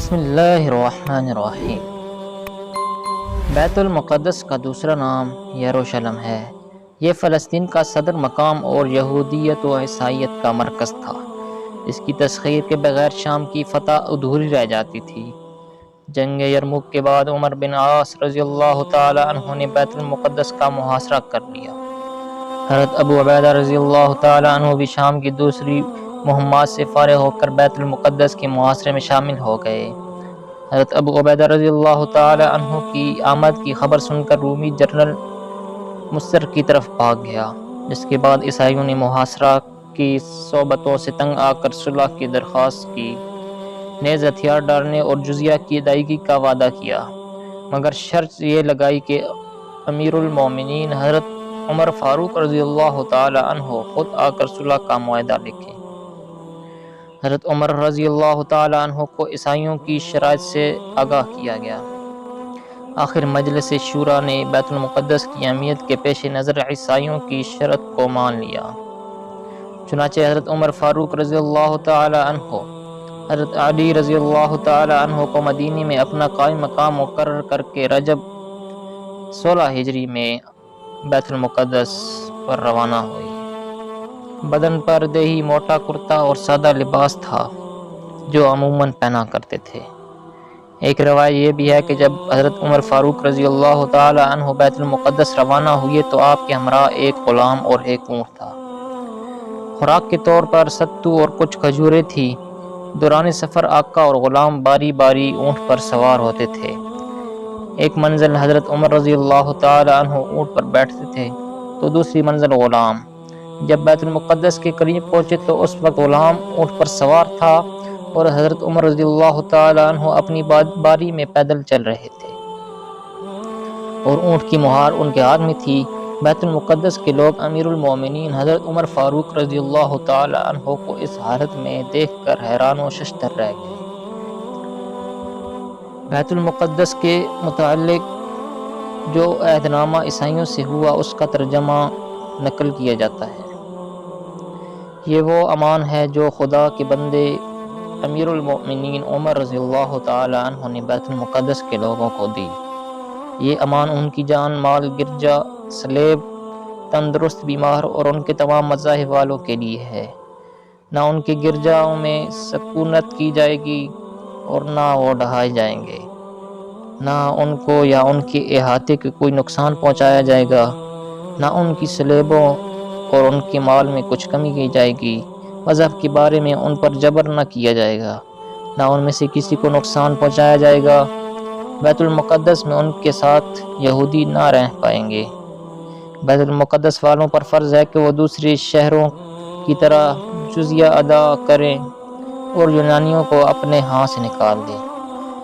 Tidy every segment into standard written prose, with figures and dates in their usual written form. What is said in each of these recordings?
بسم اللہ الرحمن الرحیم۔ بیت المقدس کا دوسرا نام یروشلم ہے۔ یہ فلسطین کا صدر مقام اور یہودیت و عیسائیت کا مرکز تھا۔ اس کی تسخیر کے بغیر شام کی فتح ادھوری رہ جاتی تھی۔ جنگ یرموک کے بعد عمر بن عاص رضی اللہ تعالی عنہ نے بیت المقدس کا محاصرہ کر لیا۔ حضرت ابو عبیدہ رضی اللہ تعالی عنہ بھی شام کی دوسری مہمات سے فارغ ہو کر بیت المقدس کے محاصرے میں شامل ہو گئے۔ حضرت ابو عبیدہ رضی اللہ تعالی عنہ کی آمد کی خبر سن کر رومی جنرل مصر کی طرف بھاگ گیا، جس کے بعد عیسائیوں نے محاصرہ کی صعوبتوں سے تنگ آ کر صلح کی درخواست کی، نیز ہتھیار ڈالنے اور جزیہ کی ادائیگی کا وعدہ کیا، مگر شرط یہ لگائی کہ امیر المومنین حضرت عمر فاروق رضی اللہ تعالی عنہ خود آ کر صلح کا معاہدہ لکھیں۔ حضرت عمر رضی اللہ تعالی عنہ کو عیسائیوں کی شرائط سے آگاہ کیا گیا۔ آخر مجلس شورا نے بیت المقدس کی اہمیت کے پیش نظر عیسائیوں کی شرط کو مان لیا۔ چنانچہ حضرت عمر فاروق رضی اللہ تعالی عنہ حضرت علی رضی اللہ تعالی عنہ کو مدینے میں اپنا قائم مقام مقرر کر کے رجب 16 ہجری میں بیت المقدس پر روانہ ہوئی۔ بدن پر دیہی موٹا کرتا اور سادہ لباس تھا جو عموماً پہنا کرتے تھے۔ ایک روایت یہ بھی ہے کہ جب حضرت عمر فاروق رضی اللہ تعالی عنہ بیت المقدس روانہ ہوئے تو آپ کے ہمراہ ایک غلام اور ایک اونٹ تھا۔ خوراک کے طور پر ستو اور کچھ کھجوریں تھی۔ دوران سفر آقا اور غلام باری باری اونٹ پر سوار ہوتے تھے۔ ایک منزل حضرت عمر رضی اللہ تعالی عنہ اونٹ پر بیٹھتے تھے تو دوسری منزل غلام۔ جب بیت المقدس کے قریب پہنچے تو اس وقت غلام اونٹ پر سوار تھا اور حضرت عمر رضی اللہ تعالی عنہ اپنی باری میں پیدل چل رہے تھے اور اونٹ کی مہار ان کے ہاتھ میں تھی۔ بیت المقدس کے لوگ امیر المومنین حضرت عمر فاروق رضی اللہ تعالی عنہ کو اس حالت میں دیکھ کر حیران و ششدر رہ گئے۔ بیت المقدس کے متعلق جو عہد نامہ عیسائیوں سے ہوا اس کا ترجمہ نقل کیا جاتا ہے۔ یہ وہ امان ہے جو خدا کے بندے امیر المؤمنین عمر رضی اللہ تعالی عنہ نے بیت المقدس کے لوگوں کو دی۔ یہ امان ان کی جان مال، گرجا، صلیب، تندرست بیمار اور ان کے تمام مذاہب والوں کے لیے ہے۔ نہ ان کے گرجاؤں میں سکونت کی جائے گی اور نہ وہ ڈھائے جائیں گے، نہ ان کو یا ان کے احاطے کے کوئی نقصان پہنچایا جائے گا، نہ ان کی صلیبوں اور ان کے مال میں کچھ کمی کی جائے گی۔ مذہب کے بارے میں ان پر جبر نہ کیا جائے گا، نہ ان میں سے کسی کو نقصان پہنچایا جائے گا۔ بیت المقدس میں ان کے ساتھ یہودی نہ رہ پائیں گے۔ بیت المقدس والوں پر فرض ہے کہ وہ دوسرے شہروں کی طرح جزیہ ادا کریں اور یونانیوں کو اپنے ہاں سے نکال دیں۔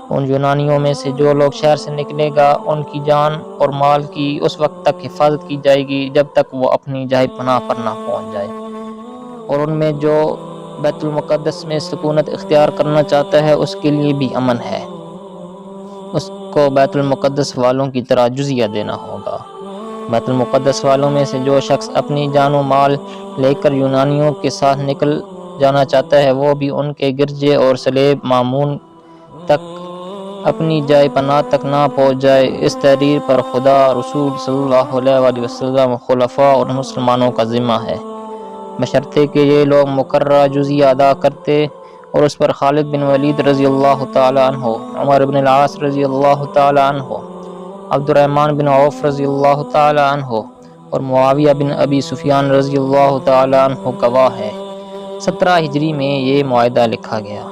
ان یونانیوں میں سے جو لوگ شہر سے نکلے گا ان کی جان اور مال کی اس وقت تک حفاظت کی جائے گی جب تک وہ اپنی جائے پناہ پر نہ پہنچ جائے، اور ان میں جو بیت المقدس میں سکونت اختیار کرنا چاہتا ہے اس کے لیے بھی امن ہے۔ اس کو بیت المقدس والوں کی طرح جزیہ دینا ہوگا۔ بیت المقدس والوں میں سے جو شخص اپنی جان و مال لے کر یونانیوں کے ساتھ نکل جانا چاہتا ہے وہ بھی ان کے گرجے اور صلیب معمون تک اپنی جائے پناہ تک نہ پہنچ جائے۔ اس تحریر پر خدا، رسول صلی اللہ علیہ وسلم، خلفاء اور مسلمانوں کا ذمہ ہے، بشرطے کہ یہ لوگ مقررہ جزیہ ادا کرتے، اور اس پر خالد بن ولید رضی اللہ تعالی عنہ، عمر بن العاص رضی اللہ تعالی عنہ، عبد الرحمن بن عوف رضی اللہ تعالی عنہ اور معاویہ بن ابی سفیان رضی اللہ تعالی عنہ گواہ ہے۔ 17 ہجری میں یہ معاہدہ لکھا گیا۔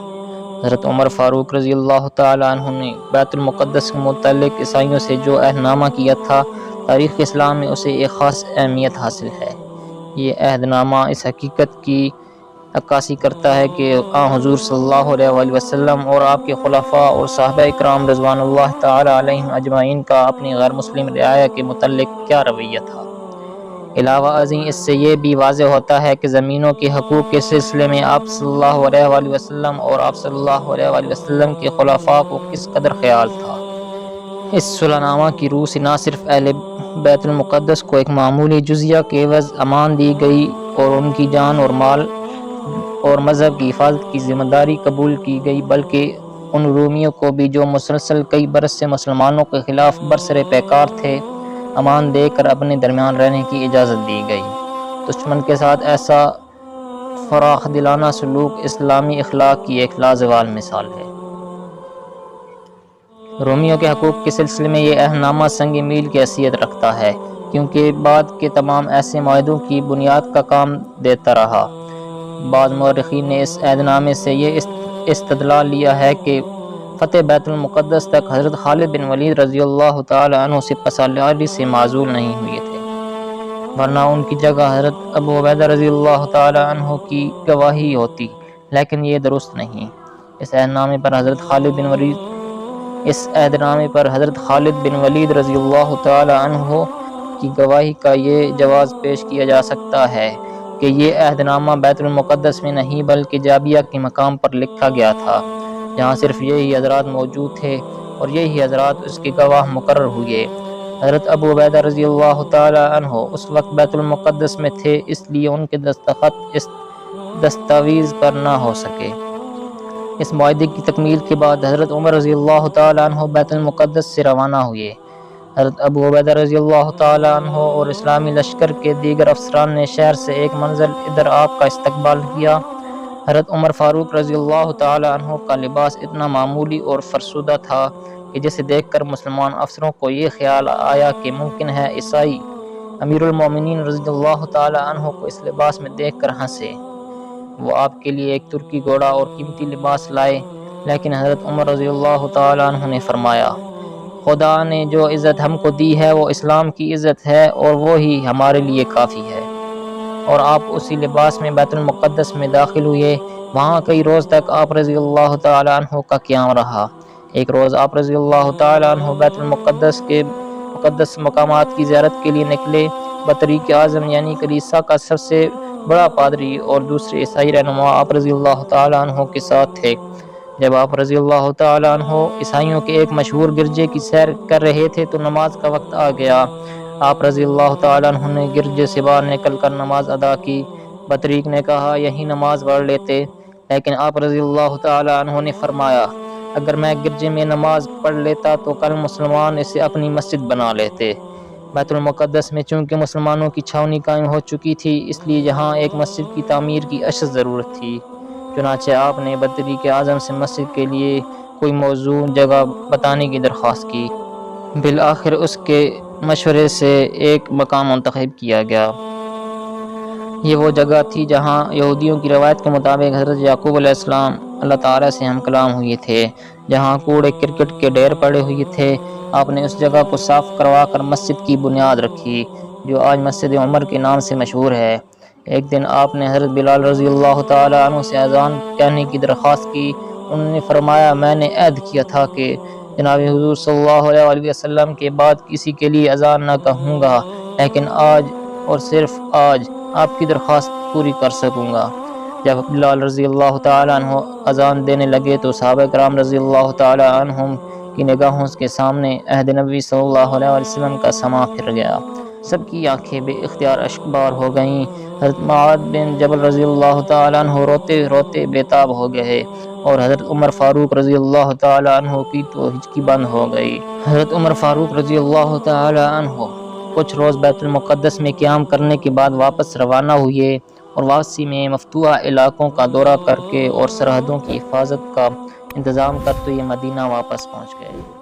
حضرت عمر فاروق رضی اللہ تعالی عنہ نے بیت المقدس کے متعلق عیسائیوں سے جو عہد نامہ کیا تھا، تاریخ اسلام میں اسے ایک خاص اہمیت حاصل ہے۔ یہ عہد نامہ اس حقیقت کی عکاسی کرتا ہے کہ حضور صلی اللہ علیہ وسلم اور آپ کے خلفاء اور صحابہ اکرام رضوان اللہ تعالی علیہم اجمعین کا اپنی غیر مسلم رعایا کے متعلق کیا رویہ تھا۔ علاوہ ازیں اس سے یہ بھی واضح ہوتا ہے کہ زمینوں کے حقوق کے سلسلے میں آپ صلی اللہ علیہ وسلم اور آپ صلی اللہ علیہ وسلم کے خلفاء کو کس قدر خیال تھا۔ اس صلح نامہ کی روح سے نہ صرف اہل بیت المقدس کو ایک معمولی جزیہ کے عوض امان دی گئی اور ان کی جان اور مال اور مذہب کی حفاظت کی ذمہ داری قبول کی گئی، بلکہ ان رومیوں کو بھی جو مسلسل کئی برس سے مسلمانوں کے خلاف برسر پیکار تھے امان دے کر اپنے درمیان رہنے کی اجازت دی گئی۔ دشمن کے ساتھ ایسا فراخ دلانہ سلوک اسلامی اخلاق کی ایک لازوال مثال ہے۔ رومیوں کے حقوق کے سلسلے میں یہ عہد نامہ سنگ میل کی حیثیت رکھتا ہے، کیونکہ بعد کے تمام ایسے معاہدوں کی بنیاد کا کام دیتا رہا۔ بعض مورخین نے اس عہد نامے سے یہ استدلال لیا ہے کہ فتح بیت المقدس تک حضرت خالد بن ولید رضی اللہ تعالی عنہ سپہ سالاری سے معزول نہیں ہوئے تھے، ورنہ ان کی جگہ حضرت ابو عبیدہ رضی اللہ تعالی عنہ کی گواہی ہوتی، لیکن یہ درست نہیں۔ اس عہد نامے پر حضرت خالد بن ولید رضی اللہ تعالی عنہ کی گواہی کا یہ جواز پیش کیا جا سکتا ہے کہ یہ عہد نامہ بیت المقدس میں نہیں بلکہ جابیہ کے مقام پر لکھا گیا تھا، جہاں صرف یہی حضرات موجود تھے اور یہی حضرات اس کے گواہ مقرر ہوئے۔ حضرت ابو عبیدہ رضی اللہ تعالی عنہ اس وقت بیت المقدس میں تھے، اس لیے ان کے دستخط اس دستاویز پر نہ ہو سکے۔ اس معاہدے کی تکمیل کے بعد حضرت عمر رضی اللہ تعالی عنہ بیت المقدس سے روانہ ہوئے۔ حضرت ابو عبیدہ رضی اللہ تعالی عنہ اور اسلامی لشکر کے دیگر افسران نے شہر سے ایک منزل ادھر آپ کا استقبال کیا۔ حضرت عمر فاروق رضی اللہ تعالی عنہ کا لباس اتنا معمولی اور فرسودہ تھا کہ جسے دیکھ کر مسلمان افسروں کو یہ خیال آیا کہ ممکن ہے عیسائی امیر المومنین رضی اللہ تعالی عنہ کو اس لباس میں دیکھ کر ہنسے۔ وہ آپ کے لیے ایک ترکی گھوڑا اور قیمتی لباس لائے، لیکن حضرت عمر رضی اللہ تعالی عنہ نے فرمایا، خدا نے جو عزت ہم کو دی ہے وہ اسلام کی عزت ہے اور وہی ہمارے لیے کافی ہے۔ اور آپ اسی لباس میں بیت المقدس میں داخل ہوئے۔ وہاں کئی روز تک آپ رضی اللہ تعالی عنہ کا قیام رہا۔ ایک روز آپ رضی اللہ تعالی عنہ بیت المقدس کے مقدس مقامات کی زیارت کے لیے نکلے۔ بطریق اعظم یعنی کلیسا کا سب سے بڑا پادری اور دوسرے عیسائی رہنما آپ رضی اللہ تعالی عنہ کے ساتھ تھے۔ جب آپ رضی اللہ تعالی عنہ عیسائیوں کے ایک مشہور گرجے کی سیر کر رہے تھے تو نماز کا وقت آ گیا۔ آپ رضی اللہ تعالی عنہ نے گرجے سے باہر نکل کر نماز ادا کی۔ بطریق نے کہا یہی نماز پڑھ لیتے، لیکن آپ رضی اللہ تعالی عنہ نے فرمایا، اگر میں گرجے میں نماز پڑھ لیتا تو کل مسلمان اسے اپنی مسجد بنا لیتے۔ بیت المقدس میں چونکہ مسلمانوں کی چھاونی قائم ہو چکی تھی، اس لیے یہاں ایک مسجد کی تعمیر کی اشد ضرورت تھی۔ چنانچہ آپ نے بطریق اعظم سے مسجد کے لیے کوئی موزوں جگہ بتانے کی درخواست کی۔ بالآخر اس کے مشورے سے ایک مقام منتخب کیا گیا۔ یہ وہ جگہ تھی جہاں یہودیوں کی روایت کے مطابق حضرت یعقوب علیہ السلام اللہ تعالیٰ سے ہم کلام ہوئے تھے، جہاں کوڑے کرکٹ کے ڈھیر پڑے ہوئے تھے۔ آپ نے اس جگہ کو صاف کروا کر مسجد کی بنیاد رکھی، جو آج مسجد عمر کے نام سے مشہور ہے۔ ایک دن آپ نے حضرت بلال رضی اللہ تعالی عنہ سے اذان کہنے کی درخواست کی۔ انہوں نے فرمایا، میں نے عہد کیا تھا کہ جناب حضور صلی اللہ علیہ وسلم کے بعد کسی کے لیے اذان نہ کہوں گا، لیکن آج اور صرف آج آپ کی درخواست پوری کر سکوں گا۔ جب بلال رضی اللہ تعالی عنہ اذان دینے لگے تو صحابہ کرام رضی اللہ تعالی عنہم کی نگاہوں کے سامنے عہد نبی صلی اللہ علیہ وسلم کا سما پھر گیا۔ سب کی آنکھیں بے اختیار اشکبار ہو گئیں۔ حضرت معاذ بن جبل رضی اللہ تعالی عنہ روتے روتے بیتاب ہو گئے اور حضرت عمر فاروق رضی اللہ تعالی عنہ کی تو ہچکی بند ہو گئی۔ حضرت عمر فاروق رضی اللہ تعالی عنہ کچھ روز بیت المقدس میں قیام کرنے کے بعد واپس روانہ ہوئے اور واپسی میں مفتوحہ علاقوں کا دورہ کر کے اور سرحدوں کی حفاظت کا انتظام کرتے ہوئے مدینہ واپس پہنچ گئے۔